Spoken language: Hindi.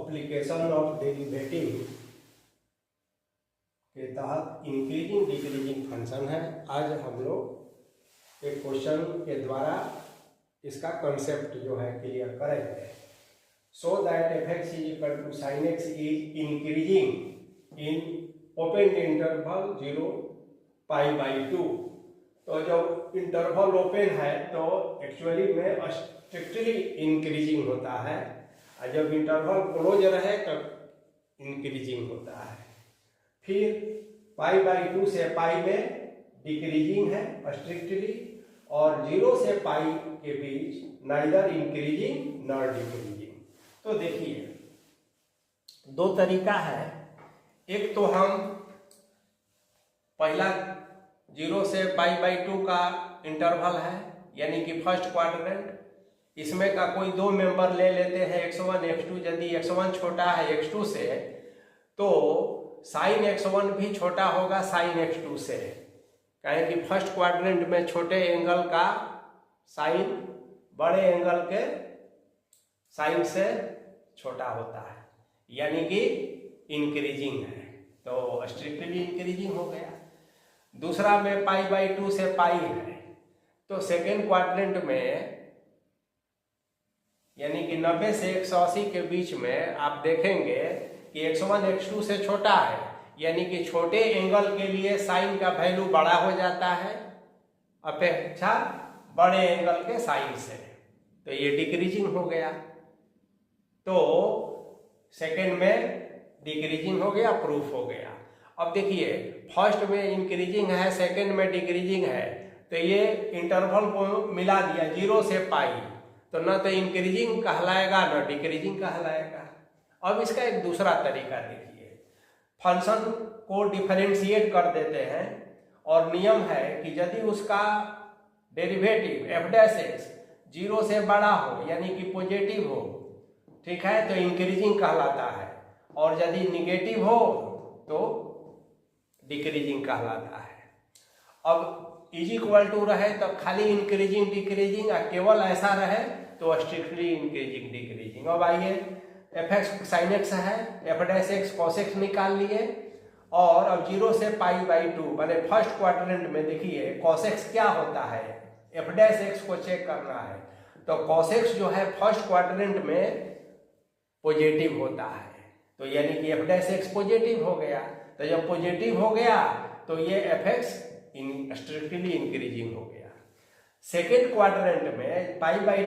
एप्लीकेशन ऑफ डेरिवेटिव के तहत इंक्रीजिंग डिक्रीजिंग फंक्शन है। आज हम लोग एक क्वेश्चन के द्वारा इसका कंसेप्ट जो है क्लियर करेंगे। So that F X is equal to sine X is increasing in open interval 0 π/2। तो जब इंटरवल ओपन है तो एक्चुअली में स्ट्रिक्टली इंक्रीजिंग होता है, और जब इंटरवल क्लोज रहे तब इंक्रीजिंग होता है। फिर π/2 से π में डिक्रीजिंग है स्ट्रिक्टली, और 0 से π के बीच नाइदर इंक्रीजिंग नॉर डिक्रीजिंग। तो देखिए दो तरीका है। एक तो हम पहला 0 से π/2 का इंटरवल है, यानी कि फर्स्ट क्वाड्रेंट, इसमें का कोई दो मेंबर ले लेते हैं x1 x2। यदि x1 छोटा है x2 से तो साइन x1 भी छोटा होगा साइन x2 से, कहें कि फर्स्ट क्वाड्रेंट में छोटे एंगल का साइन बड़े एंगल के साइन से छोटा होता है, यानी कि इंक्रीजिंग है, तो स्ट्रिक्टली इंक्रीजिंग हो गया। दूसरा में π/2 से π है, तो सेकेंड क्वाड्रेंट में यानी कि 90 से 180 के बीच में आप देखेंगे कि x1 x2 से छोटा है, यानी कि छोटे एंगल के लिए साइन का वैल्यू बड़ा हो जाता है अपेक्षा बड़े एंगल के साइन से, तो ये डिक्रीजिंग हो गया। तो सेकेंड में डिक्रीजिंग हो गया, प्रूफ हो गया। अब देखिए फर्स्ट में इंक्रीजिंग है, सेकेंड में डिक्रीजिंग है, तो ये इंटरवल को मिला दिया 0 से π, तो न तो इंक्रीजिंग कहलाएगा न डिक्रीजिंग कहलाएगा। अब इसका एक दूसरा तरीका देखिए, फंक्शन को डिफरेंशिएट कर देते हैं, और नियम है कि यदि उसका डेरिवेटिव f' 0 से बड़ा हो यानी कि पॉजिटिव हो, ठीक है, तो इंक्रीजिंग कहलाता है, और यदि निगेटिव हो तो डिक्रीजिंग कहलाता है। अब इज इक्वल टू रहे तो खाली इंक्रीजिंग डिक्रीजिंग, और केवल ऐसा रहे तो स्ट्रिक्टली इंक्रीजिंग डिक्रीजिंग। अब आइए एफ एक्स साइन एक्स है, f' cos x निकाल लिए, और अब 0 से π/2 माने फर्स्ट क्वाड्रेंट में देखिए cos x क्या होता है, f' को चेक करना है, तो cos x जो है फर्स्ट क्वाड्रेंट में पॉजिटिव होता है, तो यानी कि f' पॉजिटिव हो गया। तो जब पॉजिटिव हो गया तो ये f(x) स्ट्रिक्टली इंक्रीजिंग हो गया। सेकेंड क्वाड्रेंट में π/2